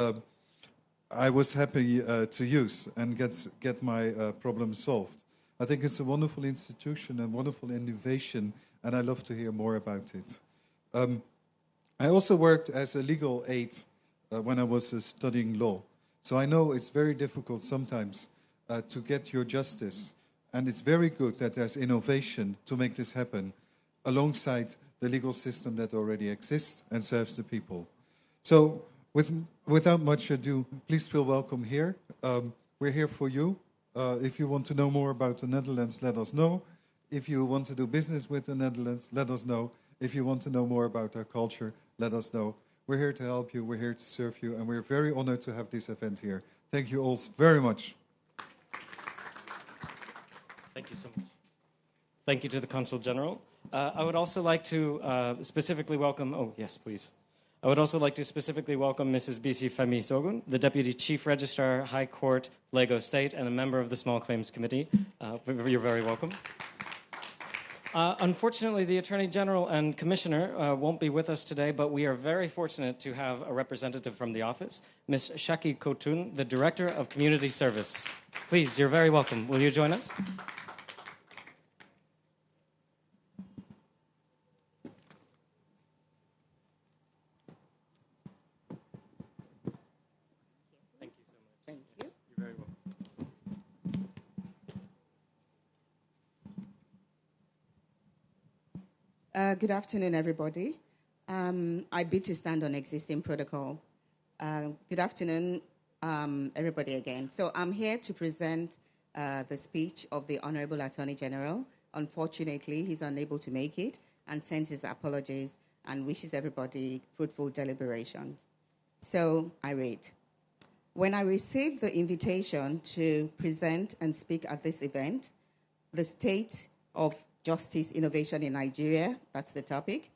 I was happy to use and get my problem solved. I think it's a wonderful institution and wonderful innovation, and I love to hear more about it. I also worked as a legal aid when I was studying law. So I know it's very difficult sometimes to get your justice. And it's very good that there's innovation to make this happen alongside the legal system that already exists and serves the people. So without much ado, please feel welcome here. We're here for you. If you want to know more about the Netherlands, let us know. If you want to do business with the Netherlands, let us know. If you want to know more about our culture, let us know. We're here to help you, we're here to serve you, and we're very honored to have this event here. Thank you all very much. Thank you so much. Thank you to the Consul General. I would also like to specifically welcome, oh yes, please. I would also like to specifically welcome Mrs. Bisi Femi Sogun, the Deputy Chief Registrar, High Court, Lagos State, and a member of the Small Claims Committee. You're very welcome. Unfortunately, the Attorney General and Commissioner won't be with us today, but we are very fortunate to have a representative from the office, Ms. Shaki Kotun, the Director of Community Service. Please, you're very welcome. Will you join us? Good afternoon, everybody. I bid to stand on existing protocol. Good afternoon, everybody again. So I'm here to present the speech of the Honorable Attorney General. Unfortunately, he's unable to make it and sends his apologies and wishes everybody fruitful deliberations. So I read. When I received the invitation to present and speak at this event, the state of justice innovation in Nigeria, that's the topic,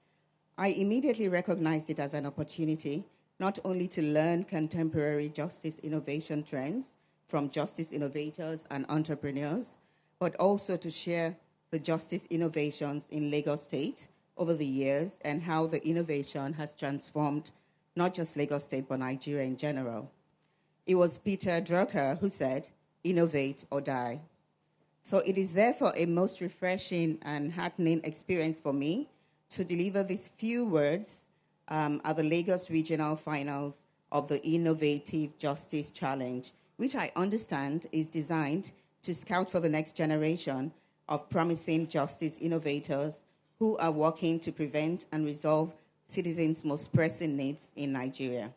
I immediately recognized it as an opportunity not only to learn contemporary justice innovation trends from justice innovators and entrepreneurs, but also to share the justice innovations in Lagos State over the years and how the innovation has transformed not just Lagos State, but Nigeria in general. It was Peter Drucker who said, "Innovate or die." So it is therefore a most refreshing and heartening experience for me to deliver these few words at the Lagos Regional Finals of the Innovative Justice Challenge, which I understand is designed to scout for the next generation of promising justice innovators who are working to prevent and resolve citizens' most pressing needs in Nigeria.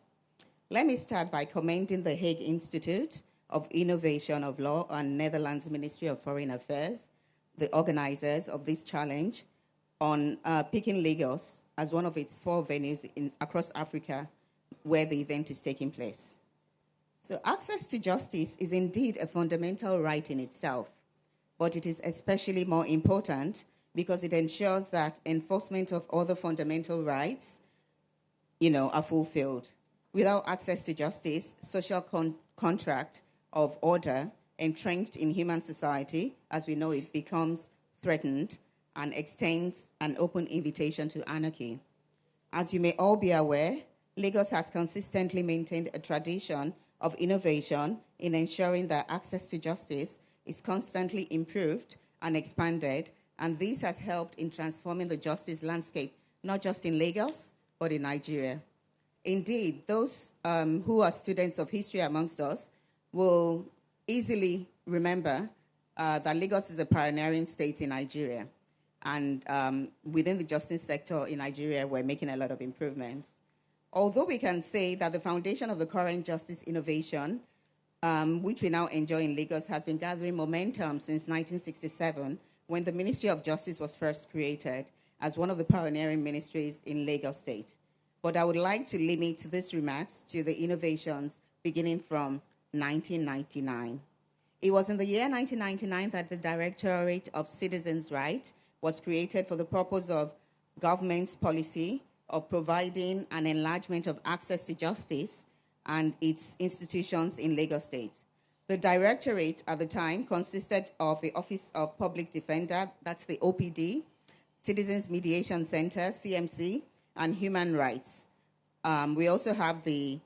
Let me start by commending the Hague Institute of Innovation of Law and Netherlands Ministry of Foreign Affairs, the organizers of this challenge, on picking Lagos as one of its 4 venues across Africa where the event is taking place. So access to justice is indeed a fundamental right in itself, but it is especially more important because it ensures that enforcement of other fundamental rights, are fulfilled. Without access to justice, social contract of order entrenched in human society, as we know it, becomes threatened and extends an open invitation to anarchy. As you may all be aware, Lagos has consistently maintained a tradition of innovation in ensuring that access to justice is constantly improved and expanded, and this has helped in transforming the justice landscape, not just in Lagos, but in Nigeria. Indeed, those who are students of history amongst us will easily remember that Lagos is a pioneering state in Nigeria. And within the justice sector in Nigeria, we're making a lot of improvements. Although we can say that the foundation of the current justice innovation, which we now enjoy in Lagos, has been gathering momentum since 1967, when the Ministry of Justice was first created as one of the pioneering ministries in Lagos State. But I would like to limit these remarks to the innovations beginning from 1999. It was in the year 1999 that the Directorate of Citizens' Rights was created for the purpose of government's policy of providing an enlargement of access to justice and its institutions in Lagos State. The Directorate at the time consisted of the Office of Public Defender, that's the OPD, Citizens Mediation Center, CMC, and Human Rights. We also have the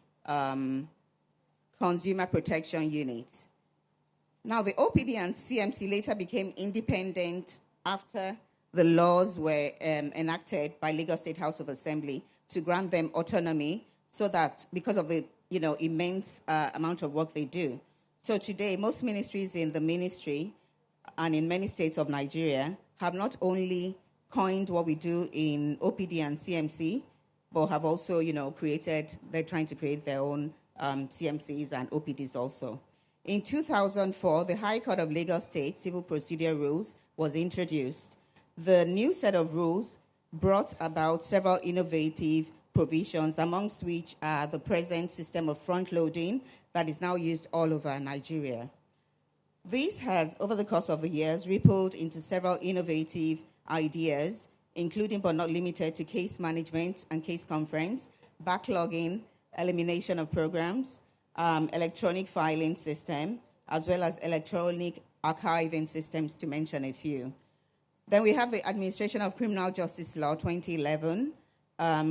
Consumer Protection Unit. Now, the OPD and CMC later became independent after the laws were enacted by Lagos State House of Assembly to grant them autonomy, so that because of the immense amount of work they do. So today, most ministries in the ministry and in many states of Nigeria have not only coined what we do in OPD and CMC, but have also, they're trying to create their own CMCs and OPDs also. In 2004, the High Court of Lagos State Civil Procedure Rules was introduced. The new set of rules brought about several innovative provisions, amongst which are the present system of front-loading that is now used all over Nigeria. This has, over the course of the years, rippled into several innovative ideas, including but not limited to case management and case conference, backlogging, elimination of programs, electronic filing system, as well as electronic archiving systems, to mention a few. Then we have the Administration of Criminal Justice Law 2011,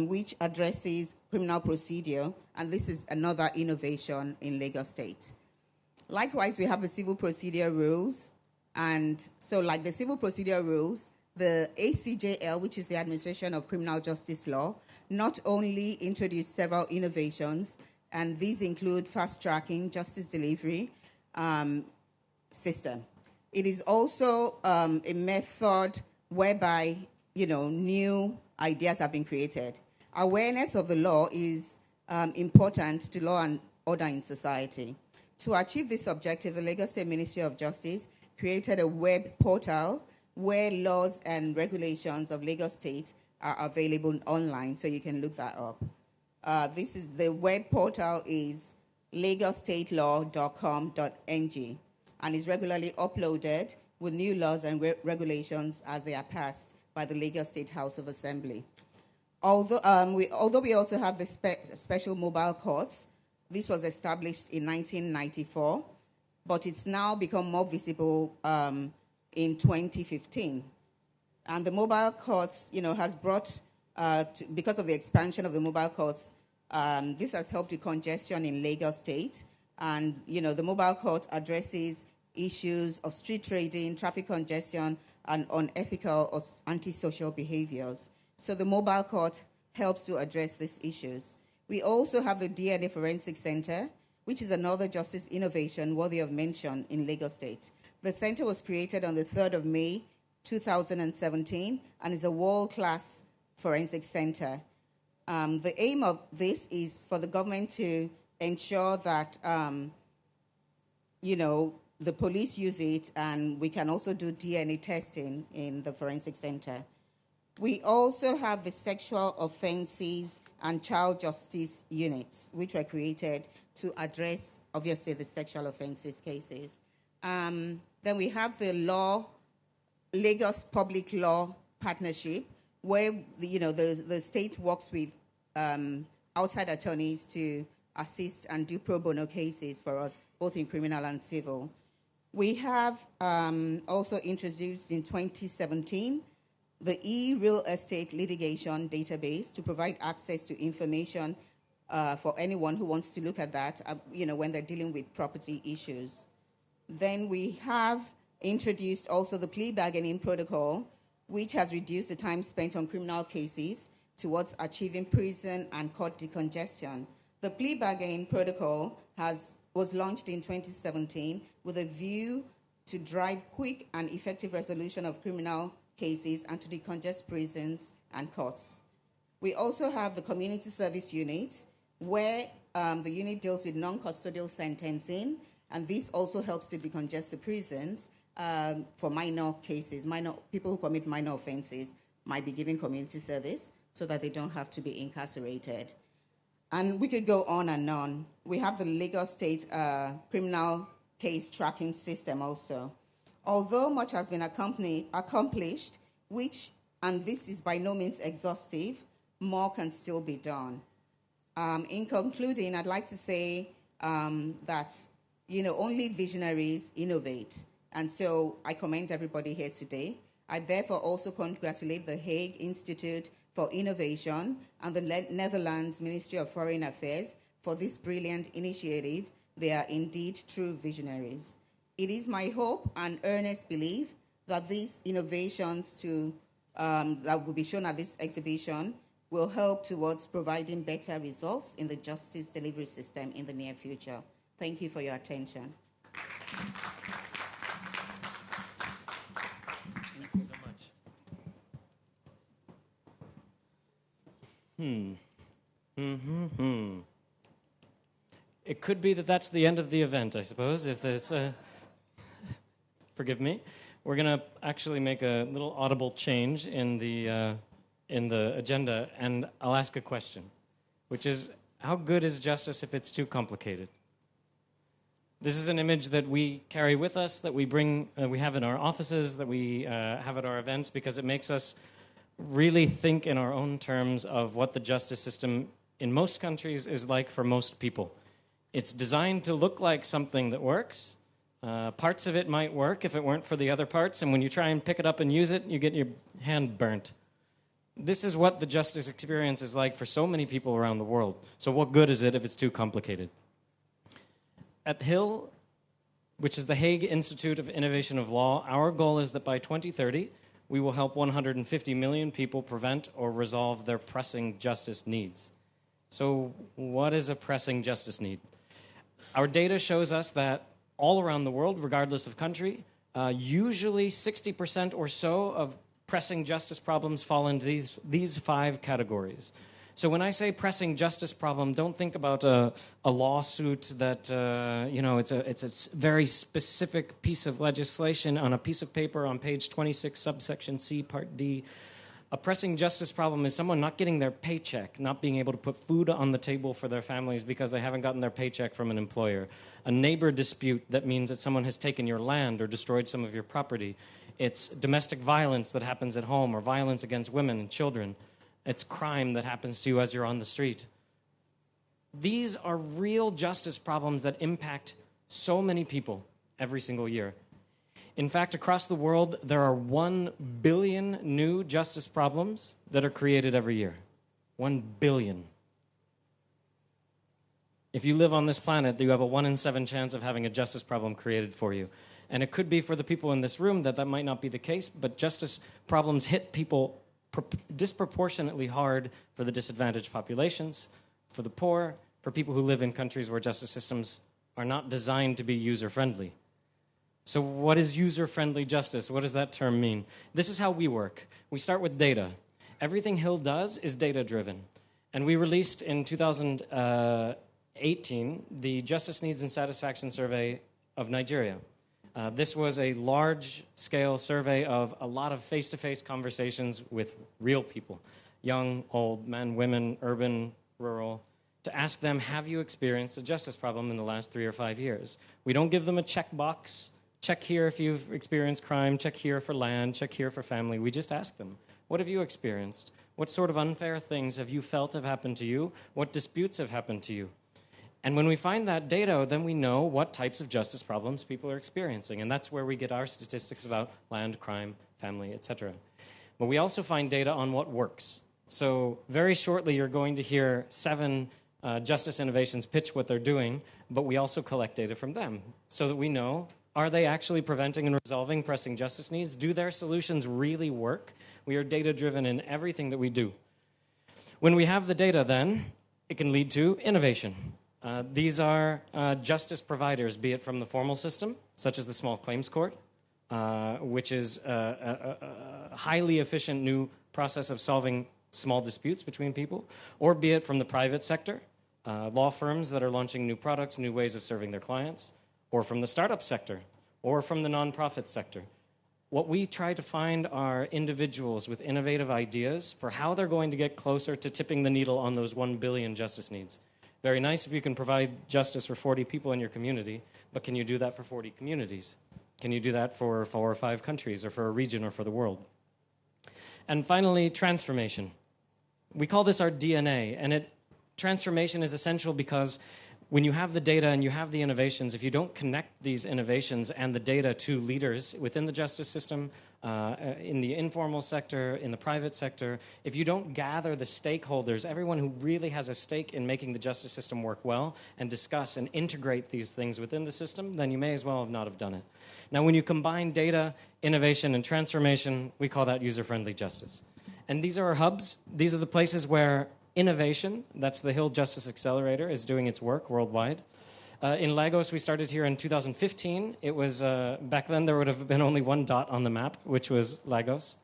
which addresses criminal procedure, and this is another innovation in Lagos State. Likewise, we have the Civil Procedure Rules, and so like the Civil Procedure Rules, the ACJL, which is the Administration of Criminal Justice Law, not only introduced several innovations, and these include fast-tracking justice delivery system. It is also a method whereby, new ideas have been created. Awareness of the law is important to law and order in society. To achieve this objective, the Lagos State Ministry of Justice created a web portal where laws and regulations of Lagos State are available online, so you can look that up. The web portal is lagosstatelaw.com.ng, and is regularly uploaded with new laws and regulations as they are passed by the Lagos State House of Assembly. Although we also have the special mobile courts, this was established in 1994, but it's now become more visible in 2015. And the mobile courts, has brought, because of the expansion of the mobile courts, this has helped with congestion in Lagos State. And, the mobile court addresses issues of street trading, traffic congestion, and unethical or antisocial behaviors. So the mobile court helps to address these issues. We also have the DNA Forensic Center, which is another justice innovation worthy of mention in Lagos State. The center was created on the 3rd of May, 2017, and is a world-class forensic center. The aim of this is for the government to ensure that, the police use it, and we can also do DNA testing in the forensic center. We also have the sexual offenses and child justice units, which were created to address, obviously, the sexual offenses cases. Then we have the Lagos Public Law Partnership, where the state works with outside attorneys to assist and do pro bono cases for us, both in criminal and civil. We have also introduced in 2017 the e-real estate litigation database to provide access to information for anyone who wants to look at that, when they're dealing with property issues. Then we have introduced also the plea bargaining protocol, which has reduced the time spent on criminal cases towards achieving prison and court decongestion. The plea bargaining protocol was launched in 2017 with a view to drive quick and effective resolution of criminal cases and to decongest prisons and courts. We also have the community service unit, where the unit deals with non-custodial sentencing, and this also helps to decongest the prisons for minor cases. People who commit minor offenses might be given community service so that they don't have to be incarcerated. And we could go on and on. We have the Lagos State criminal case tracking system also. Although much has been accomplished, and this is by no means exhaustive, more can still be done. In concluding, I'd like to say that, only visionaries innovate. And so I commend everybody here today. I therefore also congratulate the Hague Institute for Innovation and the Netherlands Ministry of Foreign Affairs for this brilliant initiative. They are indeed true visionaries. It is my hope and earnest belief that these innovations that will be shown at this exhibition will help towards providing better results in the justice delivery system in the near future. Thank you for your attention. Thank you so much. It could be that that's the end of the event, I suppose, if there's... forgive me. We're going to actually make a little audible change in the agenda, and I'll ask a question, which is, how good is justice if it's too complicated? This is an image that we carry with us, that we bring, we have in our offices, that we have at our events, because it makes us really think in our own terms of what the justice system in most countries is like for most people. It's designed to look like something that works. Parts of it might work if it weren't for the other parts, and when you try and pick it up and use it, you get your hand burnt. This is what the justice experience is like for so many people around the world. So what good is it if it's too complicated? At Hill, which is the Hague Institute of Innovation of Law, our goal is that by 2030, we will help 150 million people prevent or resolve their pressing justice needs. So what is a pressing justice need? Our data shows us that all around the world, regardless of country, usually 60% or so of pressing justice problems fall into these 5 categories. So when I say pressing justice problem, don't think about a lawsuit that, it's a very specific piece of legislation on a piece of paper on page 26, subsection C, part D. A pressing justice problem is someone not getting their paycheck, not being able to put food on the table for their families because they haven't gotten their paycheck from an employer. A neighbor dispute that means that someone has taken your land or destroyed some of your property. It's domestic violence that happens at home or violence against women and children. It's crime that happens to you as you're on the street. These are real justice problems that impact so many people every single year. In fact, across the world, there are 1 billion new justice problems that are created every year. 1 billion. If you live on this planet, you have a 1 in 7 chance of having a justice problem created for you. And it could be for the people in this room that might not be the case, but justice problems hit people disproportionately hard for the disadvantaged populations, for the poor, for people who live in countries where justice systems are not designed to be user-friendly. So what is user-friendly justice? What does that term mean? This is how we work. We start with data. Everything Hill does is data-driven. And we released in 2018 the Justice Needs and Satisfaction Survey of Nigeria. This was a large-scale survey of a lot of face-to-face conversations with real people, young, old, men, women, urban, rural, to ask them, have you experienced a justice problem in the last 3 or 5 years? We don't give them a checkbox. Check here if you've experienced crime. Check here for land. Check here for family. We just ask them, what have you experienced? What sort of unfair things have you felt have happened to you? What disputes have happened to you? And when we find that data, then we know what types of justice problems people are experiencing. And that's where we get our statistics about land, crime, family, etc. But we also find data on what works. So very shortly, you're going to hear 7 justice innovations pitch what they're doing, but we also collect data from them so that we know, are they actually preventing and resolving pressing justice needs? Do their solutions really work? We are data-driven in everything that we do. When we have the data, then, it can lead to innovation. These are justice providers, be it from the formal system, such as the small claims court, which is a highly efficient new process of solving small disputes between people, or be it from the private sector, law firms that are launching new products, new ways of serving their clients, or from the startup sector, or from the nonprofit sector. What we try to find are individuals with innovative ideas for how they're going to get closer to tipping the needle on those 1 billion justice needs. Very nice if you can provide justice for 40 people in your community, but can you do that for 40 communities? Can you do that for 4 or 5 countries, or for a region, or for the world? And finally, transformation. We call this our DNA, and transformation is essential because when you have the data and you have the innovations, if you don't connect these innovations and the data to leaders within the justice system, in the informal sector, in the private sector, if you don't gather the stakeholders, everyone who really has a stake in making the justice system work well, and discuss and integrate these things within the system, then you may as well have not have done it. Now, when you combine data, innovation, and transformation, we call that user-friendly justice. And these are our hubs. These are the places where innovation, that's the Hill Justice Accelerator, is doing its work worldwide. In Lagos, we started here in 2015. It was, back then, there would have been only one dot on the map, which was Lagos.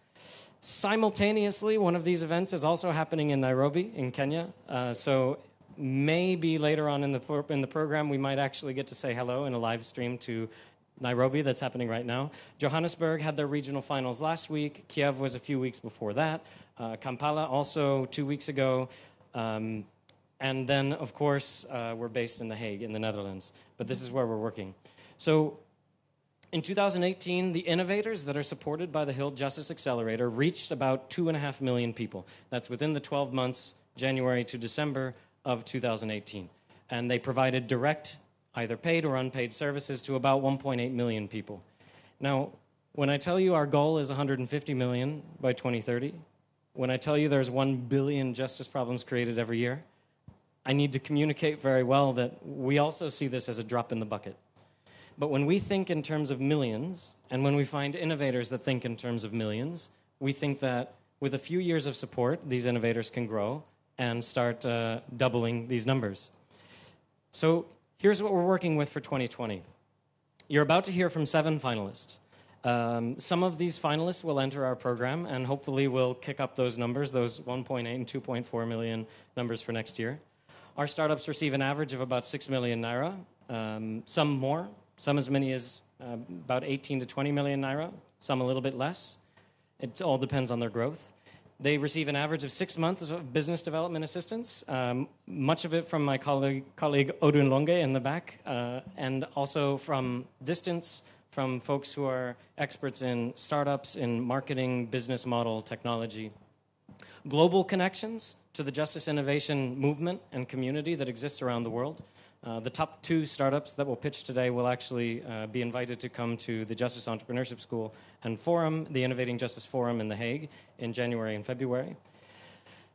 Simultaneously, one of these events is also happening in Nairobi, in Kenya. So maybe later on in the program, we might actually get to say hello in a live stream to Nairobi. That's happening right now. Johannesburg had their regional finals last week. Kiev was a few weeks before that. Kampala also 2 weeks ago. And then, of course, we're based in The Hague in the Netherlands. But this is where we're working. So in 2018, the innovators that are supported by the Hill Justice Accelerator reached about 2.5 million people. That's within the 12 months, January to December of 2018. And they provided direct, either paid or unpaid services to about 1.8 million people. Now, when I tell you our goal is 150 million by 2030, when I tell you there's 1 billion justice problems created every year, I need to communicate very well that we also see this as a drop in the bucket. But when we think in terms of millions, and when we find innovators that think in terms of millions, we think that with a few years of support, these innovators can grow and start doubling these numbers. So here's what we're working with for 2020. You're about to hear from 7 finalists. Some of these finalists will enter our program, and hopefully we'll kick up those numbers, those 1.8 and 2.4 million numbers for next year. Our startups receive an average of about 6 million naira, some more, some as many as about 18 to 20 million naira, some a little bit less. It all depends on their growth. They receive an average of 6 months of business development assistance, much of it from my colleague Odun Longe in the back, and also from distance, from folks who are experts in startups, in marketing, business model, technology. Global connections to the justice innovation movement and community that exists around the world. The top 2 startups that will pitch today will actually be invited to come to the Justice Entrepreneurship School and Forum, the Innovating Justice Forum in The Hague in January and February.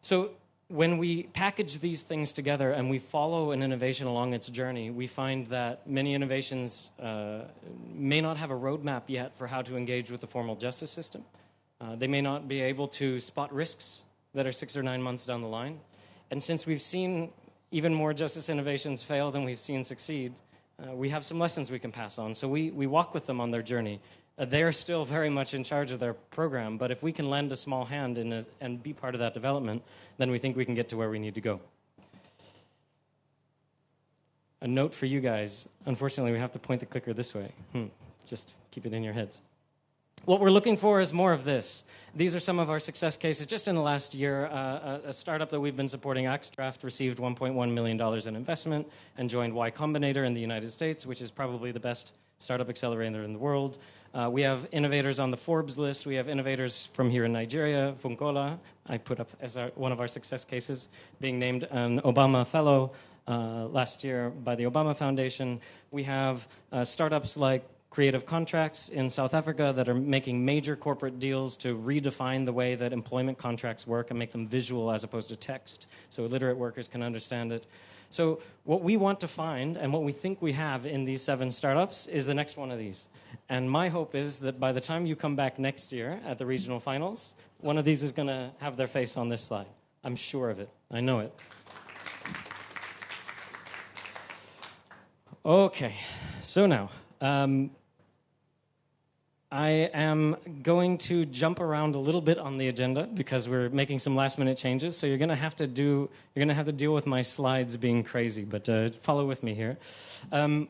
So when we package these things together and we follow an innovation along its journey, we find that many innovations may not have a roadmap yet for how to engage with the formal justice system. They may not be able to spot risks that are 6 or 9 months down the line. And since we've seen even more justice innovations fail than we've seen succeed, we have some lessons we can pass on. So we walk with them on their journey. They're still very much in charge of their program, but if we can lend a small hand and be part of that development, then we think we can get to where we need to go. A note for you guys. Unfortunately, we have to point the clicker this way. Just keep it in your heads. What we're looking for is more of this. These are some of our success cases. Just in the last year, a startup that we've been supporting, Axdraft, received $1.1 million in investment and joined Y Combinator in the United States, which is probably the best startup accelerator in the world. We have innovators on the Forbes list. We have innovators from here in Nigeria, Funkola, I put up as one of our success cases, being named an Obama Fellow last year by the Obama Foundation. We have startups like Creative Contracts in South Africa that are making major corporate deals to redefine the way that employment contracts work and make them visual as opposed to text, so illiterate workers can understand it. So what we want to find and what we think we have in these 7 startups is the next one of these. And my hope is that by the time you come back next year at the regional finals, one of these is going to have their face on this slide. I'm sure of it. I know it. Okay, so now I am going to jump around a little bit on the agenda because we're making some last-minute changes. So you're going to have to deal with my slides being crazy, but follow with me here.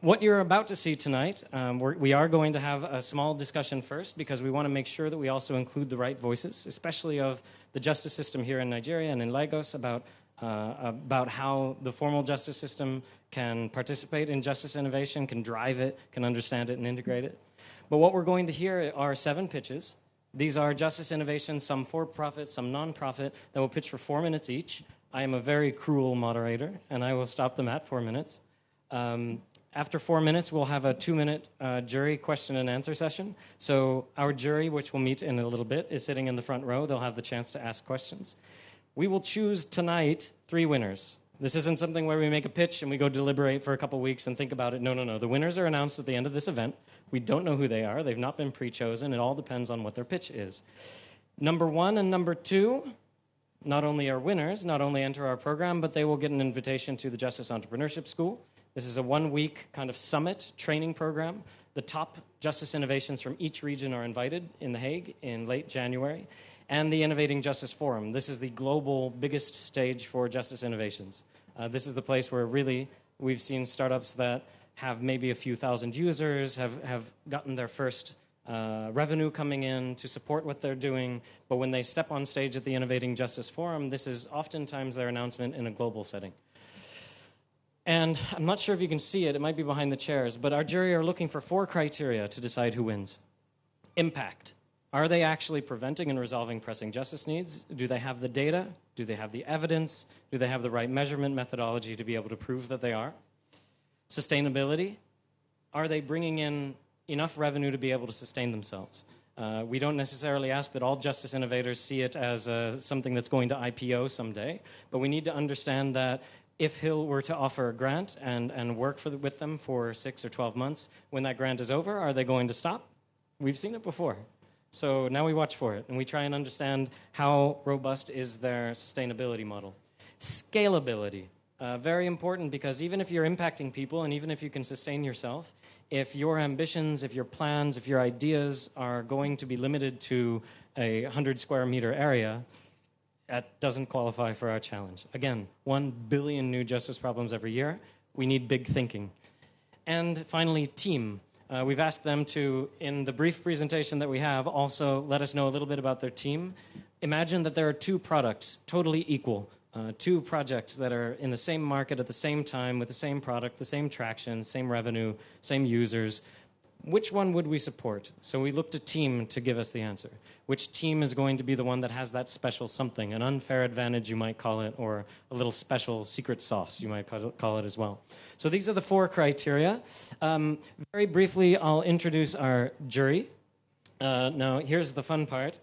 What you're about to see tonight, we are going to have a small discussion first because we want to make sure that we also include the right voices, especially of the justice system here in Nigeria and in Lagos, about how the formal justice system can participate in justice innovation, can drive it, can understand it, and integrate it. But what we're going to hear are 7 pitches. These are justice innovations, some for-profit, some non-profit, that will pitch for 4 minutes each. I am a very cruel moderator, and I will stop them at 4 minutes. After 4 minutes, we'll have a 2-minute jury question and answer session. So our jury, which will meet in a little bit, is sitting in the front row. They'll have the chance to ask questions. We will choose tonight 3 winners. This isn't something where we make a pitch and we go deliberate for a couple weeks and think about it. No, no, no. The winners are announced at the end of this event. We don't know who they are. They've not been pre-chosen. It all depends on what their pitch is. Number 1 and number 2 not only are winners, not only enter our program, but they will get an invitation to the Justice Entrepreneurship School. This is a 1-week kind of summit training program. The top justice innovations from each region are invited in The Hague in late January. And the Innovating Justice Forum. This is the global biggest stage for justice innovations. This is the place where really we've seen startups that have maybe a few thousand users, have gotten their first revenue coming in to support what they're doing. But when they step on stage at the Innovating Justice Forum, this is oftentimes their announcement in a global setting. And I'm not sure if you can see it. It might be behind the chairs. But our jury are looking for 4 criteria to decide who wins. Impact. Are they actually preventing and resolving pressing justice needs? Do they have the data? Do they have the evidence? Do they have the right measurement methodology to be able to prove that they are? Sustainability. Are they bringing in enough revenue to be able to sustain themselves? We don't necessarily ask that all justice innovators see it as something that's going to IPO someday, but we need to understand that if Hill were to offer a grant and work with them for 6 or 12 months, when that grant is over, are they going to stop? We've seen it before. So now we watch for it, and we try and understand how robust is their sustainability model. Scalability, very important, because even if you're impacting people and even if you can sustain yourself, if your ambitions, if your plans, if your ideas are going to be limited to a 100 square meter area, that doesn't qualify for our challenge. Again, 1 billion new justice problems every year. We need big thinking. And finally, team. We've asked them to, in the brief presentation that we have, also let us know a little bit about their team. Imagine that there are 2 products, totally equal, 2 projects that are in the same market at the same time with the same product, the same traction, same revenue, same users. Which one would we support? So we looked at team to give us the answer. Which team is going to be the one that has that special something, an unfair advantage you might call it, or a little special secret sauce you might call it as well. So these are the 4 criteria. Very briefly, I'll introduce our jury. Now, here's the fun part.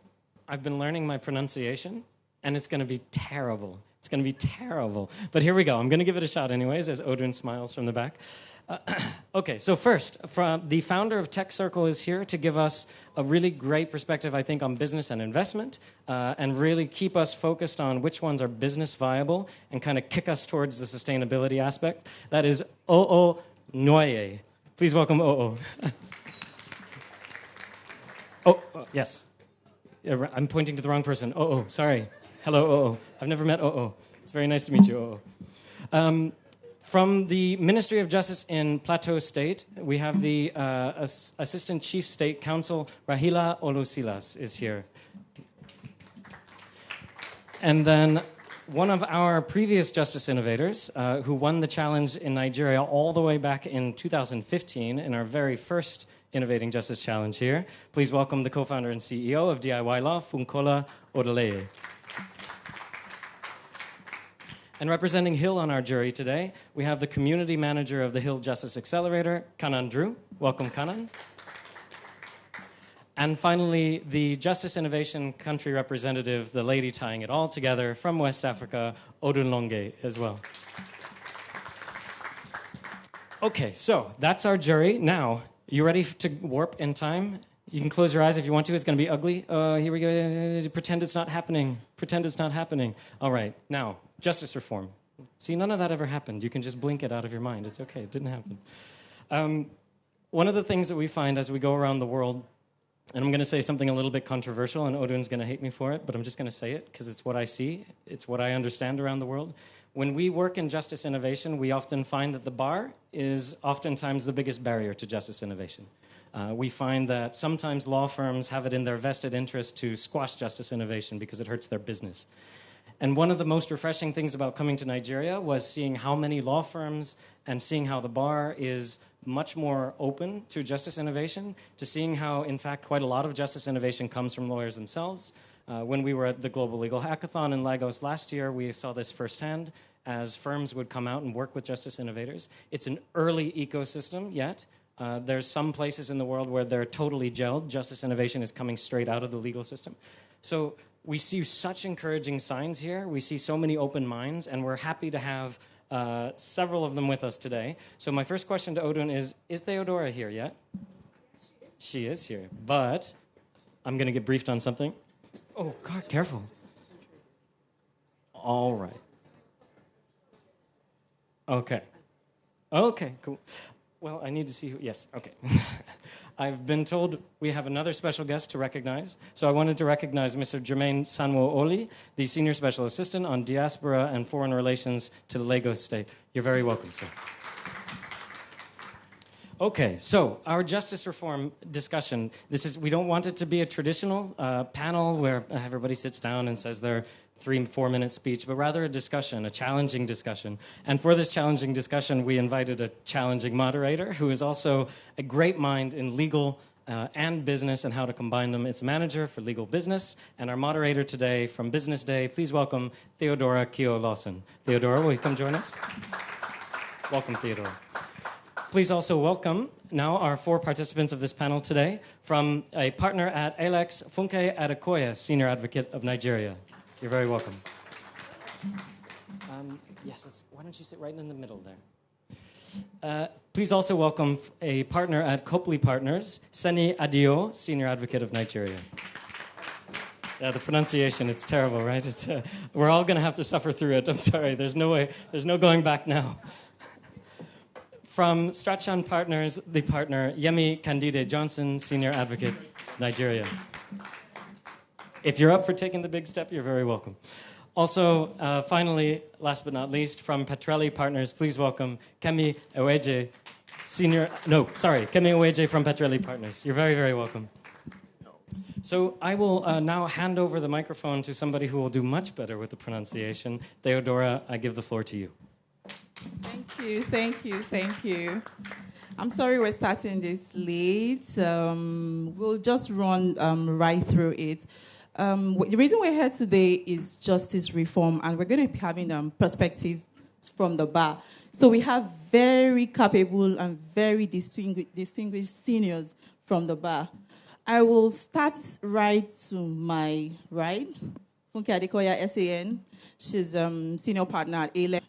I've been learning my pronunciation, and it's going to be terrible. It's going to be terrible. But here we go. I'm going to give it a shot anyways, as Odin smiles from the back. Okay, so first, the founder of Tech Circle is here to give us a really great perspective, I think, on business and investment, and really keep us focused on which ones are business viable and kind of kick us towards the sustainability aspect. That is Oo Noye. Please welcome Oo. Oh, yes. I'm pointing to the wrong person. Oo, sorry. Hello, Oo. I've never met Oo. It's very nice to meet you, Oo. From the Ministry of Justice in Plateau State, we have the Assistant Chief State Counsel, Rahila Olusilas, is here. And then one of our previous justice innovators, who won the challenge in Nigeria all the way back in 2015, in our very first Innovating Justice Challenge here. Please welcome the co-founder and CEO of DIY Law, Funkola Odeleye. And representing Hill on our jury today, we have the community manager of the Hill Justice Accelerator, Kanan Drew. Welcome, Kanan. And finally, the Justice Innovation Country Representative, the lady tying it all together from West Africa, Odunlonge, as well. Okay, so that's our jury. Now, you ready to warp in time? You can close your eyes if you want to. It's going to be ugly. Here we go. Pretend it's not happening. Pretend it's not happening. All right. Now, justice reform. See, none of that ever happened. You can just blink it out of your mind. It's okay. It didn't happen. One of the things that we find as we go around the world, and I'm going to say something a little bit controversial, and Odin's going to hate me for it, but I'm just going to say it because it's what I see. It's what I understand around the world. When we work in justice innovation, we often find that the bar is oftentimes the biggest barrier to justice innovation. We find that sometimes law firms have it in their vested interest to squash justice innovation because it hurts their business. And one of the most refreshing things about coming to Nigeria was seeing how many law firms and seeing how the bar is much more open to justice innovation, to seeing how, in fact, quite a lot of justice innovation comes from lawyers themselves. When we were at the Global Legal Hackathon in Lagos last year, we saw this firsthand. as firms would come out and work with justice innovators. It's an early ecosystem yet. There's some places in the world where they're totally gelled. Justice innovation is coming straight out of the legal system. So we see such encouraging signs here. We see so many open minds, and we're happy to have several of them with us today. So my first question to Odun is Theodora here yet? She is here, but I'm going to get briefed on something. Oh, God, careful. All right. Okay. Okay, cool. Well, I need to see who... Yes, okay. I've been told we have another special guest to recognize. So I wanted to recognize Mr. Jermaine Sanwo-Oli, the Senior Special Assistant on Diaspora and Foreign Relations to the Lagos State. You're very welcome, sir. Okay, so our justice reform discussion. We don't want it to be a traditional panel where everybody sits down and says their 3-4 minute speech, but rather a discussion, a challenging discussion. And for this challenging discussion, we invited a challenging moderator who is also a great mind in legal and business and how to combine them. It's manager for legal business, and our moderator today from Business Day. Please welcome Theodora Keogh-Lawson. Theodora, will you come join us? Welcome, Theodora. Please also welcome now our 4 participants of this panel today from a partner at Alex Funke Adekoya, Senior Advocate of Nigeria. You're very welcome. Yes, why don't you sit right in the middle there? Please also welcome a partner at Copley Partners, Seni Adio, Senior Advocate of Nigeria. Yeah, the pronunciation, it's terrible, right? We're all going to have to suffer through it. I'm sorry, there's no going back now. From Strachan Partners, the partner, Yemi Candide Johnson, Senior Advocate, Nigeria. If you're up for taking the big step, you're very welcome. Also, finally, last but not least, from Petrelli Partners, please welcome Kemi Eweje, Kemi Eweje from Petrelli Partners. You're very, very welcome. So I will now hand over the microphone to somebody who will do much better with the pronunciation. Theodora, I give the floor to you. Thank you. I'm sorry we're starting this late. We'll just run right through it. The reason we're here today is justice reform, and we're going to be having perspective from the bar. So we have very capable and very distinguished seniors from the bar. I will start right to my right. Funke Adekoya, SAN. She's senior partner at ALEC.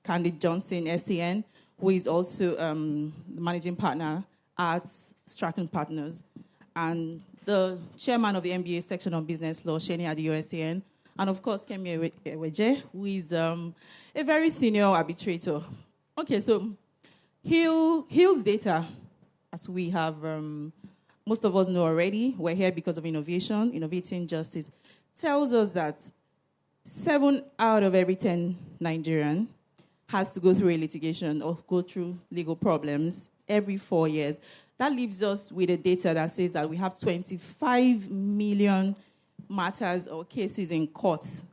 Candide Johnson, SAN, who is also the managing partner at Strachan Partners, and the chairman of the MBA section on business law, Sheni Adio, SAN, and of course, Kemi Eweje, who is a very senior arbitrator. Okay, so Hill's data, as we have, most of us know already, we're here because of innovating justice, tells us that 7 out of every 10 Nigerians has to go through a litigation or go through legal problems every 4 years. That leaves us with a data that says that we have 25 million matters or cases in courts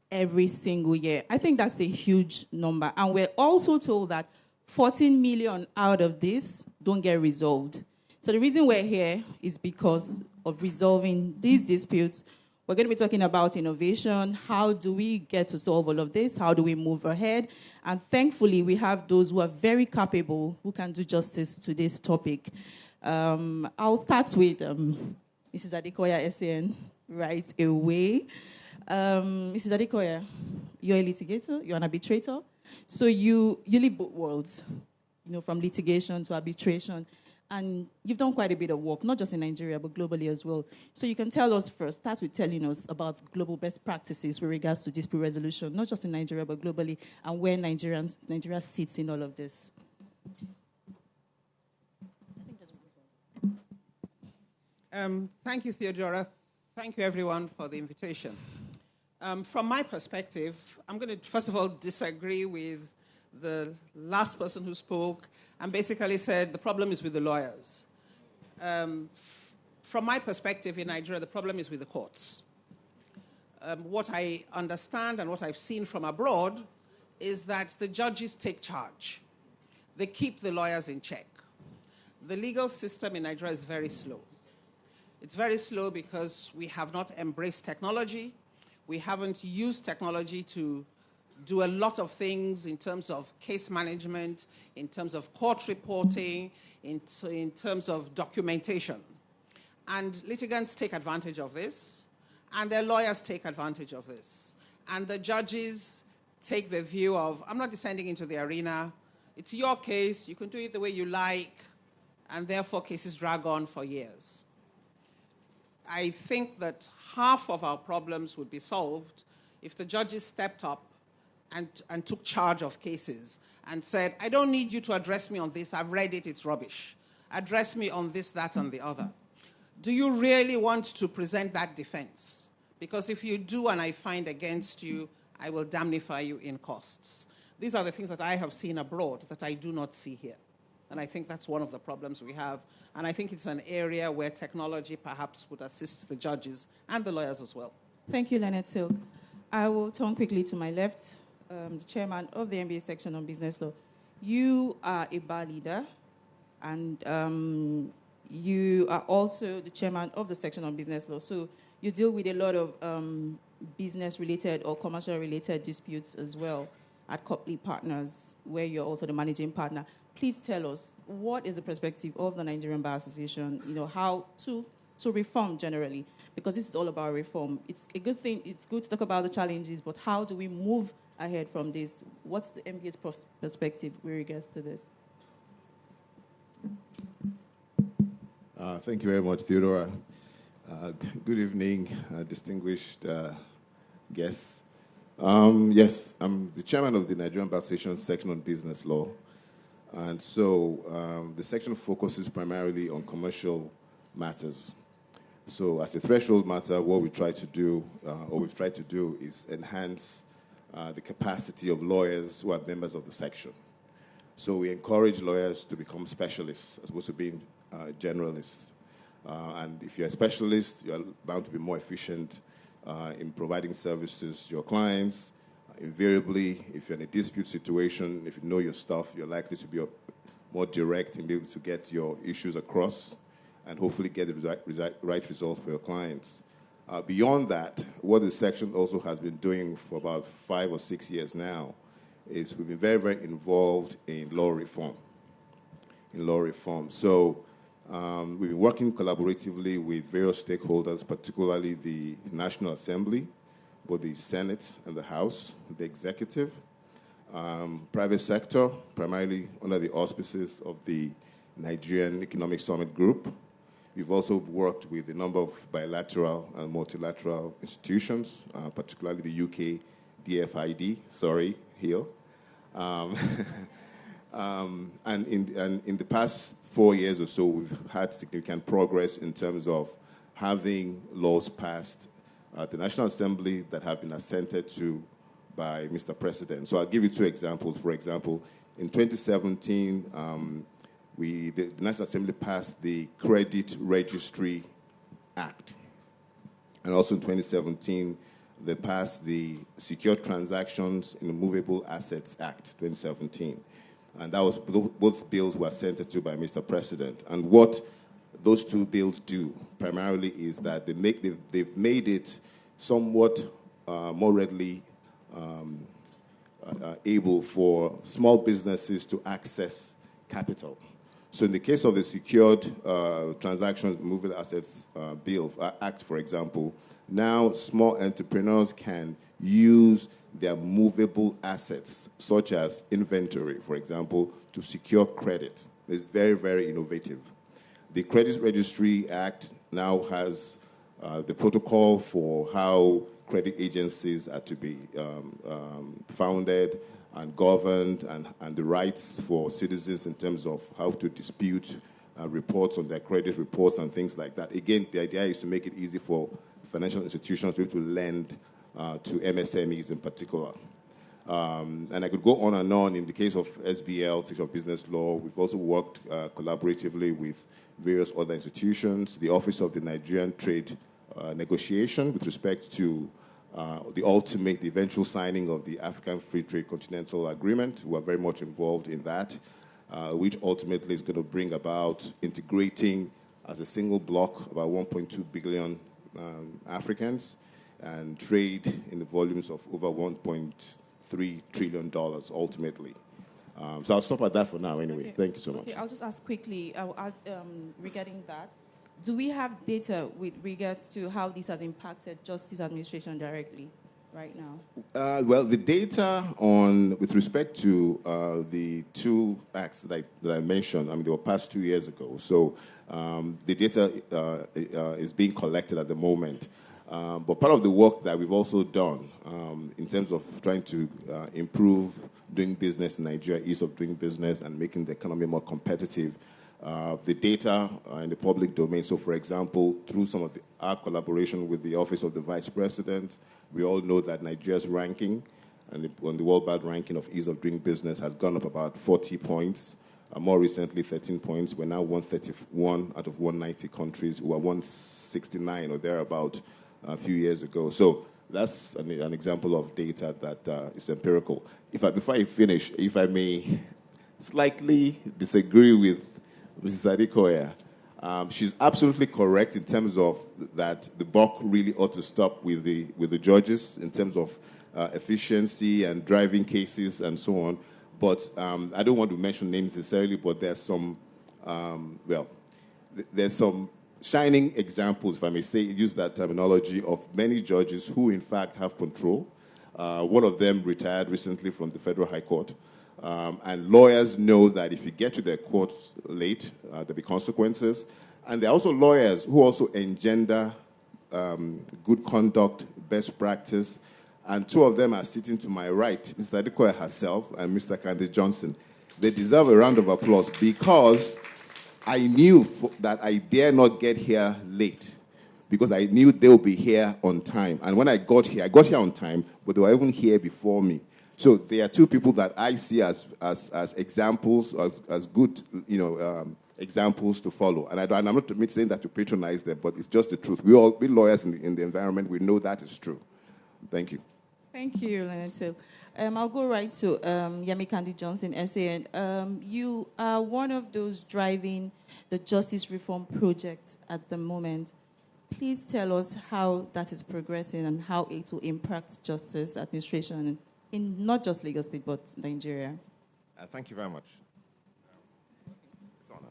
every single year. I think that's a huge number. And we're also told that 14 million out of this don't get resolved. So the reason we're here is because of resolving these disputes. We're going to be talking about innovation. How do we get to solve all of this? How do we move ahead? And thankfully, we have those who are very capable who can do justice to this topic. I'll start with Mrs. Adekoya, SAN, right away. Mrs. Adekoya, you're a litigator, you're an arbitrator. So you live both worlds, from litigation to arbitration. And you've done quite a bit of work, not just in Nigeria, but globally as well. So you can tell us first, start with telling us about global best practices with regards to dispute resolution, not just in Nigeria, but globally, and where Nigeria sits in all of this. Thank you, Theodora. Thank you, everyone, for the invitation. From my perspective, I'm going to, first of all, disagree with the last person who spoke and basically said the problem is with the lawyers. From my perspective in Nigeria, the problem is with the courts. What I understand and what I've seen from abroad is that the judges take charge. They keep the lawyers in check. The legal system in Nigeria is very slow. It's very slow because we have not embraced technology. We haven't used technology to do a lot of things in terms of case management, in terms of court reporting, in terms of documentation. And litigants take advantage of this, and their lawyers take advantage of this. And the judges take the view of, I'm not descending into the arena. It's your case. You can do it the way you like. And therefore, cases drag on for years. I think that half of our problems would be solved if the judges stepped up and took charge of cases and said, I don't need you to address me on this. I've read it. It's rubbish. Address me on this, that, and the other. Do you really want to present that defense? Because if you do and I find against you, I will damnify you in costs. These are the things that I have seen abroad that I do not see here. And I think that's one of the problems we have. And I think it's an area where technology perhaps would assist the judges and the lawyers as well. Thank you, Leonard Silk. I will turn quickly to my left, the chairman of the MBA section on business law. You are a bar leader, and you are also the chairman of the section on business law. So you deal with a lot of business-related or commercial-related disputes as well at Copley Partners, where you're also the managing partner. Please tell us, what is the perspective of the Nigerian Bar Association, how to reform generally? Because this is all about reform. It's a good thing, it's good to talk about the challenges, but how do we move ahead from this? What's the MBA's perspective with regards to this? Thank you very much, Theodora. Good evening, distinguished guests. Yes, I'm the chairman of the Nigerian Bar Association section on business law. And so the section focuses primarily on commercial matters. So as a threshold matter, what we try to do, or we've tried to do, is enhance the capacity of lawyers who are members of the section. So we encourage lawyers to become specialists as opposed to being generalists. And if you're a specialist, you're bound to be more efficient in providing services to your clients. Invariably, if you're in a dispute situation, if you know your stuff, you're likely to be more direct and be able to get your issues across and hopefully get the right result for your clients. Beyond that, what the section also has been doing for about 5 or 6 years now is we've been very, very involved in law reform. So we've been working collaboratively with various stakeholders, particularly the National Assembly, both the Senate and the House, the executive, private sector, primarily under the auspices of the Nigerian Economic Summit Group. We've also worked with a number of bilateral and multilateral institutions, particularly the UK DFID, HIL. And in the past 4 years or so, we've had significant progress in terms of having laws passed at the National Assembly that have been assented to by Mr. President. So I'll give you 2 examples. For example, in 2017, the National Assembly passed the Credit Registry Act. And also in 2017, they passed the Secure Transactions in Movable Assets Act, 2017. And that was, both bills were assented to by Mr. President. And what those 2 bills do primarily is that they've made it somewhat more readily able for small businesses to access capital. So in the case of the Secured Transactions Movable Assets Act, for example, now small entrepreneurs can use their movable assets, such as inventory, for example, to secure credit. It's very, very innovative. The Credit Registry Act now has the protocol for how credit agencies are to be founded and governed, and the rights for citizens in terms of how to dispute reports on their credit reports and things like that. Again, the idea is to make it easy for financial institutions to be able to lend to MSMEs in particular. And I could go on and on. In the case of SBL, Section of Business Law, we've also worked collaboratively with various other institutions, the Office of the Nigerian Trade Negotiation with respect to the eventual signing of the African Free Trade Continental Agreement. We're very much involved in that, which ultimately is going to bring about integrating as a single block about 1.2 billion Africans and trade in the volumes of over 1.7 $3 trillion ultimately. So I'll stop at that for now anyway. Okay. Thank you so much. Okay, I'll just ask quickly regarding that. Do we have data with regards to how this has impacted justice administration directly right now? Well, the data with respect to the two acts that I mentioned, I mean, they were passed 2 years ago. So the data is being collected at the moment. But part of the work that we've also done in terms of trying to improve doing business in Nigeria, ease of doing business, and making the economy more competitive, the data in the public domain. So, for example, through some of our collaboration with the Office of the Vice President, we all know that Nigeria's ranking on the World Bank ranking of ease of doing business has gone up about 40 points. More recently, 13 points. We're now 131 out of 190 countries. We were 169 or thereabout a few years ago. So that's an example of data that is empirical. Before I finish, if I may slightly disagree with Mrs. Adekoya, she's absolutely correct in terms of that the buck really ought to stop with the judges in terms of efficiency and driving cases and so on. But I don't want to mention names necessarily, but there's some, there's some shining examples, if I may say, use that terminology, of many judges who, in fact, have control. One of them retired recently from the Federal High Court. And lawyers know that if you get to their courts late, there'll be consequences. And there are also lawyers who also engender good conduct, best practice. And two of them are sitting to my right, Mr. Adekoya herself and Mr. Candy Johnson. They deserve a round of applause because I knew that I dare not get here late because I knew they'll be here on time. And when I got here on time, but they were even here before me. So there are two people that I see as examples, as good, examples to follow. And I'm not saying that to patronize them, but it's just the truth. We lawyers in the environment, we know that is true. Thank you. Thank you, Leonard. I'll go right to Yemi Candy Johnson, SAN. You are one of those driving the Justice Reform Project at the moment. Please tell us how that is progressing and how it will impact justice administration in not just Lagos State, but Nigeria. Thank you very much. It's on.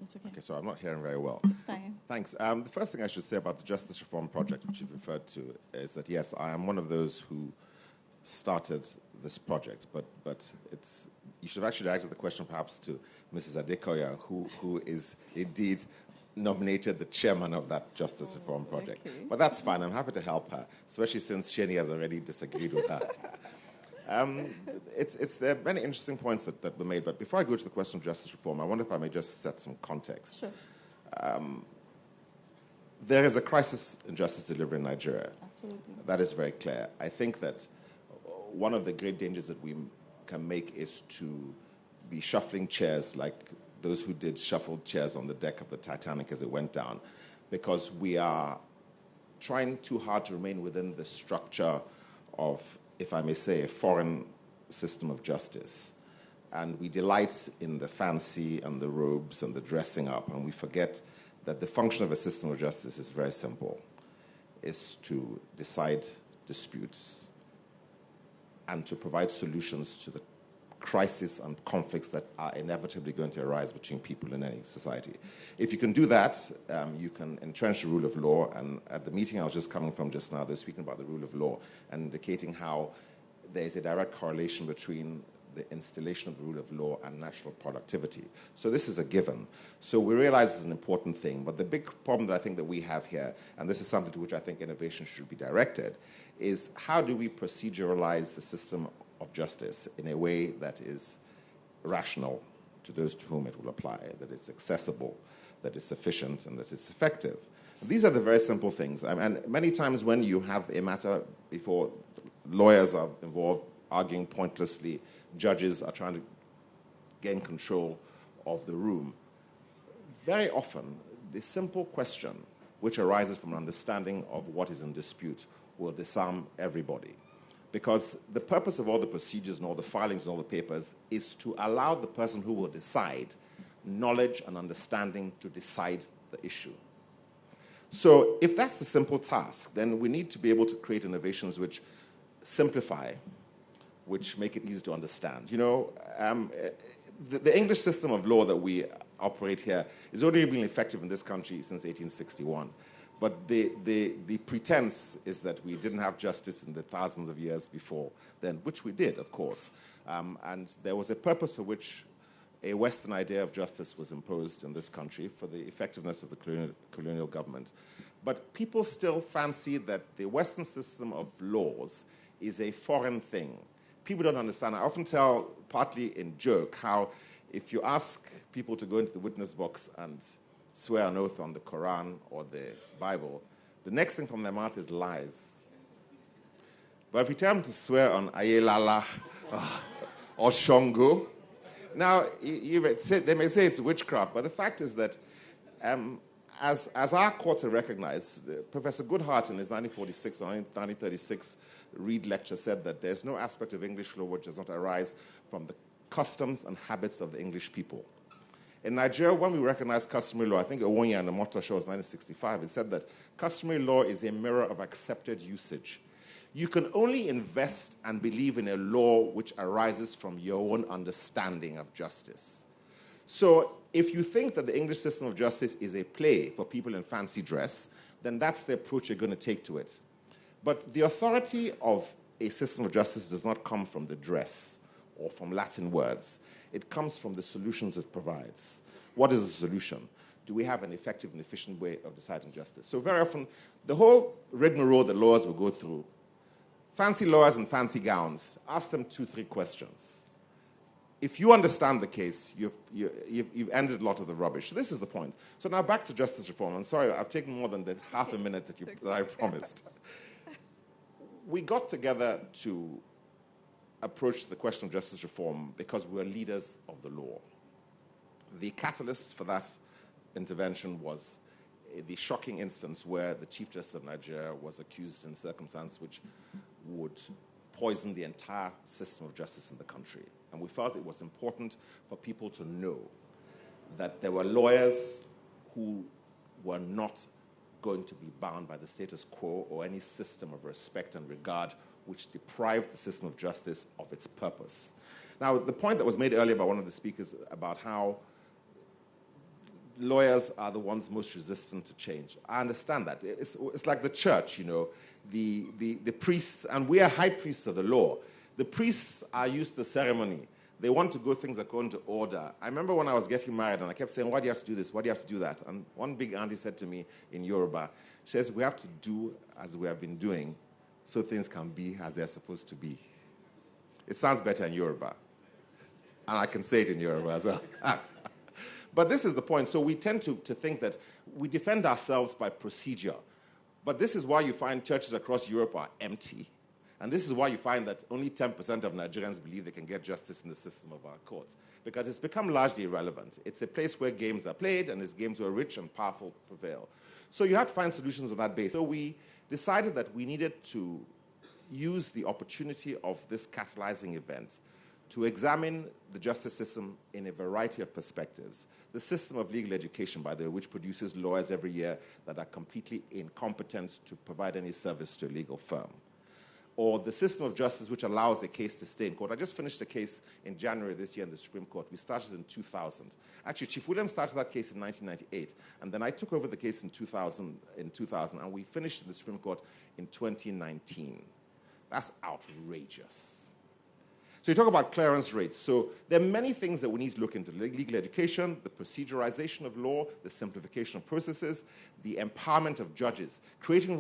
It's okay. Okay, so I'm not hearing very well. It's fine. Thanks. The first thing I should say about the Justice Reform Project, which you've referred to, is that, yes, I am one of those who started this project, but you should have actually asked the question perhaps to Mrs. Adekoya, who is indeed nominated the chairman of that Justice Reform Project. Okay. But that's fine. I'm happy to help her, especially since Sheni has already disagreed with her. There are many interesting points that were made, but before I go to the question of justice reform, I wonder if I may just set some context. Sure. There is a crisis in justice delivery in Nigeria. Absolutely. That is very clear. I think that one of the great dangers that we can make is to be shuffling chairs like those who did shuffled chairs on the deck of the Titanic as it went down, because we are trying too hard to remain within the structure of, if I may say, a foreign system of justice. And we delight in the fancy and the robes and the dressing up, and we forget that the function of a system of justice is very simple. It's to decide disputes and to provide solutions to the crises and conflicts that are inevitably going to arise between people in any society. If you can do that, you can entrench the rule of law. And at the meeting I was just coming from just now, they were speaking about the rule of law and indicating how there is a direct correlation between the installation of the rule of law and national productivity. So this is a given. So we realize it's an important thing. But the big problem that I think that we have here, and this is something to which I think innovation should be directed, is how do we proceduralize the system of justice in a way that is rational to those to whom it will apply, that it's accessible, that it's efficient, and that it's effective. And these are the very simple things. And many times when you have a matter before lawyers are involved arguing pointlessly, judges are trying to gain control of the room, very often the simple question which arises from an understanding of what is in dispute will disarm everybody. Because the purpose of all the procedures and all the filings and all the papers is to allow the person who will decide knowledge and understanding to decide the issue. So if that's the simple task, then we need to be able to create innovations which simplify which make it easy to understand. You know, the English system of law that we operate here is already been effective in this country since 1861. But the pretense is that we didn't have justice in the thousands of years before then, which we did, of course. And there was a purpose for which a Western idea of justice was imposed in this country for the effectiveness of the colonial government. But people still fancy that the Western system of laws is a foreign thing. People don't understand. I often tell, partly in joke, how if you ask people to go into the witness box and swear an oath on the Quran or the Bible, the next thing from their mouth is lies. But if you tell them to swear on Ayelala or Shongo, now they may say it's witchcraft, but the fact is that as our courts are recognized, Professor Goodhart in his 1946 or 1936 Reed lecture said that there's no aspect of English law which does not arise from the customs and habits of the English people. In Nigeria, when we recognize customary law, I think Owonya and the Motor Show was 1965, it said that customary law is a mirror of accepted usage. You can only invest and believe in a law which arises from your own understanding of justice. So if you think that the English system of justice is a play for people in fancy dress, then that's the approach you're going to take to it. But the authority of a system of justice does not come from the dress or from Latin words. It comes from the solutions it provides. What is the solution? Do we have an effective and efficient way of deciding justice? So very often, the whole rigmarole that lawyers will go through, fancy lawyers in fancy gowns, ask them 2-3 questions. If you understand the case, you've ended a lot of the rubbish. So this is the point. So now back to justice reform. I'm sorry, I've taken more than the half a minute that I promised. We got together to approach the question of justice reform because we are leaders of the law. The catalyst for that intervention was the shocking instance where the Chief Justice of Nigeria was accused in circumstance which would poison the entire system of justice in the country. And we felt it was important for people to know that there were lawyers who were not going to be bound by the status quo or any system of respect and regard which deprived the system of justice of its purpose. Now, the point that was made earlier by one of the speakers about how lawyers are the ones most resistant to change. I understand that. It's like the church, you know, the priests, and we are high priests of the law. The priests are used to ceremony. They want to go things according to order. I remember when I was getting married and I kept saying, why do you have to do this? Why do you have to do that? And one big auntie said to me in Yoruba, she says, we have to do as we have been doing so things can be as they're supposed to be. It sounds better in Yoruba. And I can say it in Yoruba as well. But this is the point. So we tend to think that we defend ourselves by procedure. But this is why you find churches across Europe are empty. And this is why you find that only 10% of Nigerians believe they can get justice in the system of our courts. Because it's become largely irrelevant. It's a place where games are played, and it's games where rich and powerful prevail. So you have to find solutions on that basis. So we decided that we needed to use the opportunity of this catalyzing event to examine the justice system in a variety of perspectives. The system of legal education, by the way, which produces lawyers every year that are completely incompetent to provide any service to a legal firm. Or the system of justice which allows a case to stay in court. I just finished a case in January this year in the Supreme Court. We started in 2000. Actually, Chief Williams started that case in 1998, and then I took over the case in 2000, and we finished in the Supreme Court in 2019. That's outrageous. So you talk about clearance rates. So there are many things that we need to look into. Legal education, the procedurization of law, the simplification of processes, the empowerment of judges, creating rules